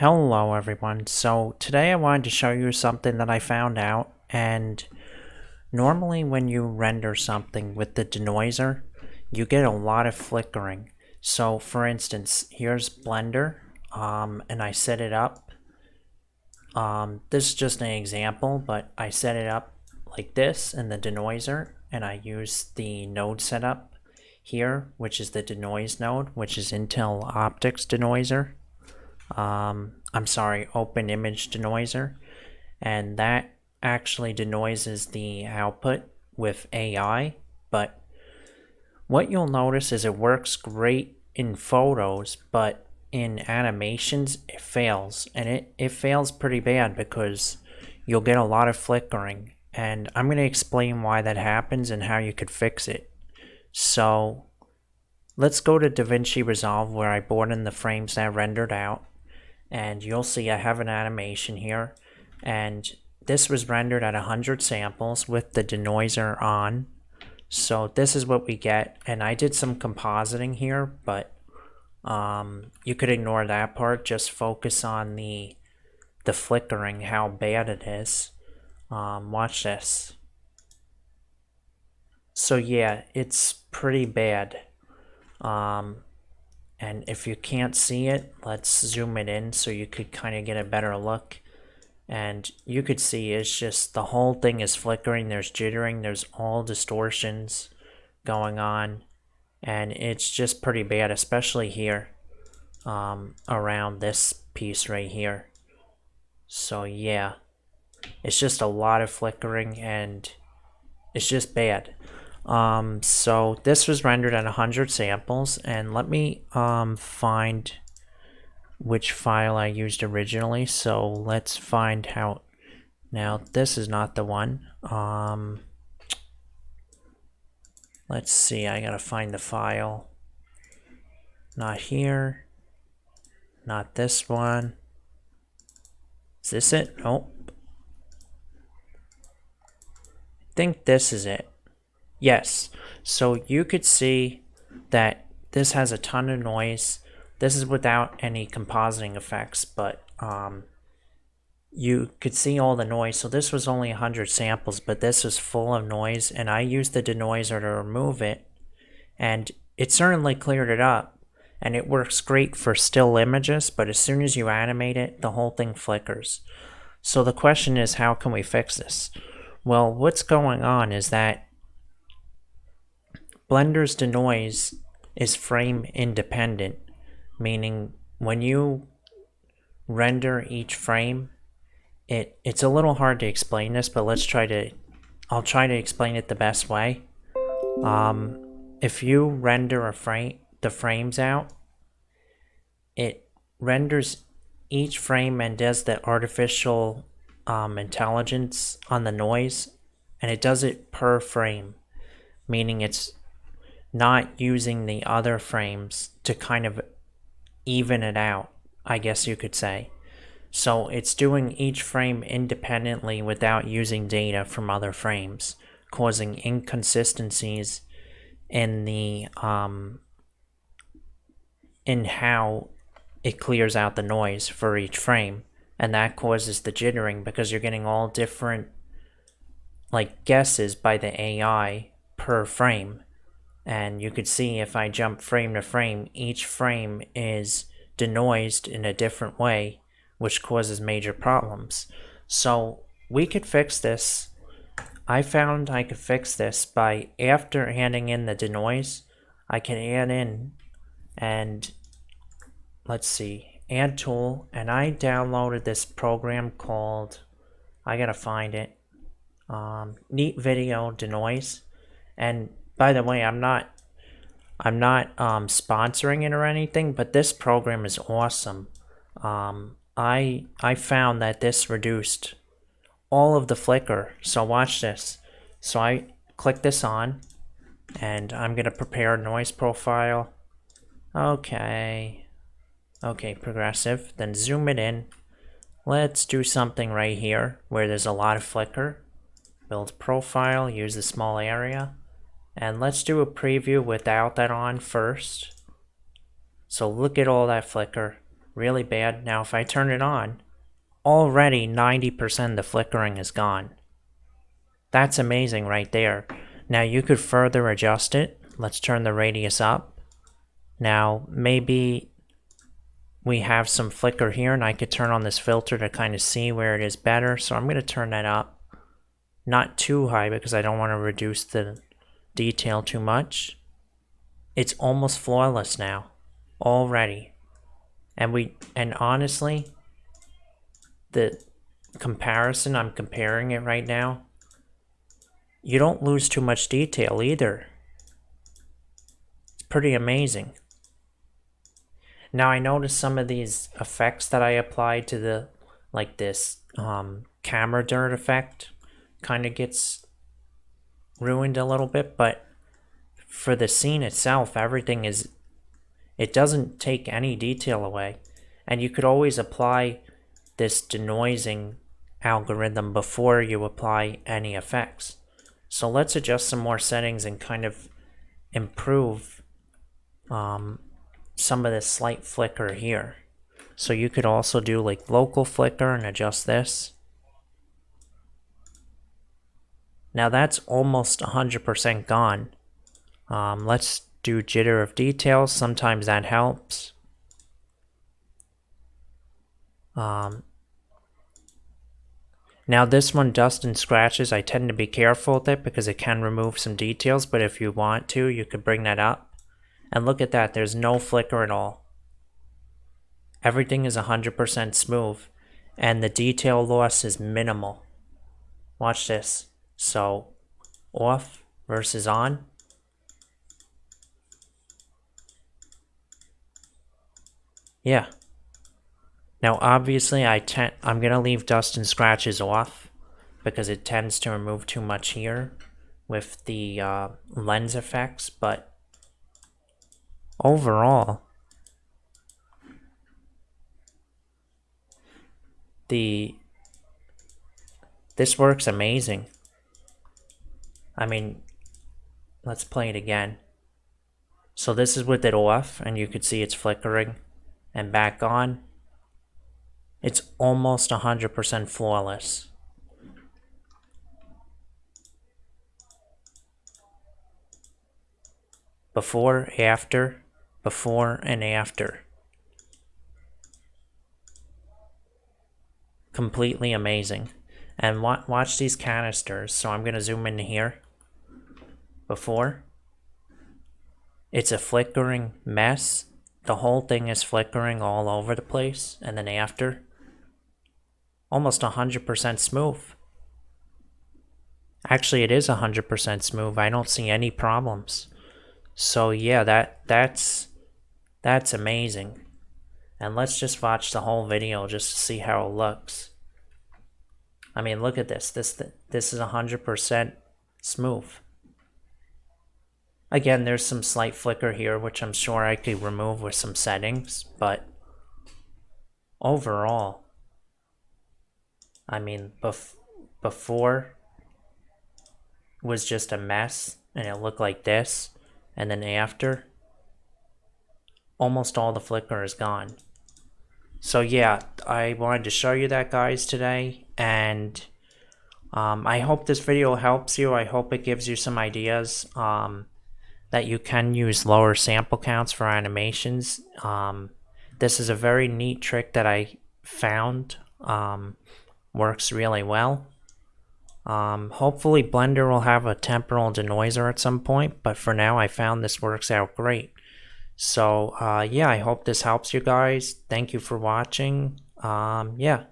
Hello everyone. So today I wanted to show you something that I found out, and normally when you render something with the denoiser, you get a lot of flickering. So for instance, here's Blender, and I set it up. This is just an example, but I set it up like this in the denoiser, and I use the node setup here, which is the denoise node, which is Intel Optics denoiser. I'm sorry, open image denoiser, and that actually denoises the output with AI. But what you'll notice is it works great in photos, but in animations it fails, and it fails pretty bad because you'll get a lot of flickering, and I'm going to explain why that happens and how you could fix it. So let's go to DaVinci Resolve, where I brought in the frames that rendered out, and you'll see I have an animation here, and this was rendered at 100 samples with the denoiser on. So this is what we get, and I did some compositing here, but you could ignore that part. Just focus on the flickering, how bad it is. Watch this. So yeah, it's pretty bad. And if you can't see it, let's zoom it in so you could kind of get a better look. And you could see it's just the whole thing is flickering, there's jittering, there's all distortions going on. And it's just pretty bad, especially here, around this piece right here. So yeah, it's just a lot of flickering and it's just bad. So this was rendered at 100 samples, and let me find which file I used originally. So let's find how. Now this is not the one. Let's see, I gotta find the file. Not here. Not this one. Is this it? Nope. I think this is it. Yes, so you could see that this has a ton of noise. This is without any compositing effects, but you could see all the noise. So this was only 100 samples, but this was full of noise, and I used the denoiser to remove it, and it certainly cleared it up, and it works great for still images, but as soon as you animate it, the whole thing flickers. So the question is, how can we fix this? Well, what's going on is that Blender's denoise is frame independent, meaning when you render each frame, it's a little hard to explain this, but I'll try to explain it the best way. If you render the frames out, it renders each frame and does the artificial intelligence on the noise, and it does it per frame, meaning it's not using the other frames to kind of even it out, I guess you could say. So it's doing each frame independently without using data from other frames, causing inconsistencies in the in how it clears out the noise for each frame, and that causes the jittering because you're getting all different like guesses by the AI per frame. And you could see if I jump frame to frame, each frame is denoised in a different way, which causes major problems. So we could fix this. I found I could fix this by, after adding in the denoise, I can add in, and let's see, add tool, and I downloaded this program called, I gotta find it, Neat Video Denoise. And by the way, I'm not sponsoring it or anything, but this program is awesome. I found that this reduced all of the flicker. So watch this. So I click this on, and I'm gonna prepare a noise profile. Okay, progressive. Then zoom it in. Let's do something right here where there's a lot of flicker. Build profile. Use the small area. And let's do a preview without that on first. So look at all that flicker. really bad. Now if I turn it on, already 90% of the flickering is gone. That's amazing right there. Now you could further adjust it. Let's turn the radius up. Now maybe we have some flicker here and I could turn on this filter to kind of see where it is better. So I'm going to turn that up. Not too high because I don't want to reduce the detail too much. It's almost flawless now. Already. And honestly, the comparison, I'm comparing it right now, you don't lose too much detail either. It's pretty amazing. Now I noticed some of these effects that I applied to the, like this camera dirt effect, kind of gets ruined a little bit, but for the scene itself, everything is, it doesn't take any detail away. And you could always apply this denoising algorithm before you apply any effects. So let's adjust some more settings and kind of improve some of this slight flicker here. So you could also do like local flicker and adjust this. Now that's almost 100% gone. Let's do jitter of details. Sometimes that helps. Now this one, dust and scratches, I tend to be careful with it because it can remove some details, but if you want to, you could bring that up. And look at that, there's no flicker at all. Everything is 100% smooth, and the detail loss is minimal. Watch this. So, off versus on. Yeah. Now obviously I'm gonna leave dust and scratches off because it tends to remove too much here with the lens effects, but overall this works amazing. I mean, let's play it again. So this is with it off and you could see it's flickering, and back on. It's almost 100% flawless. Before, after, before, and after. Completely amazing. And watch these canisters. So I'm going to zoom in here. Before. It's a flickering mess. The whole thing is flickering all over the place. And then after. Almost 100% smooth. Actually, it is 100% smooth. I don't see any problems. So yeah, that's amazing. And let's just watch the whole video just to see how it looks. I mean, look at this. This is 100% smooth. Again, there's some slight flicker here, which I'm sure I could remove with some settings, but overall, I mean, before was just a mess and it looked like this, and then after, almost all the flicker is gone. So yeah, I wanted to show you that, guys, today, and I hope this video helps you. I hope it gives you some ideas that you can use lower sample counts for animations. This is a very neat trick that I found. Works really well. Hopefully Blender will have a temporal denoiser at some point, but for now I found this works out great. So yeah, I hope this helps you guys. Thank you for watching. Yeah.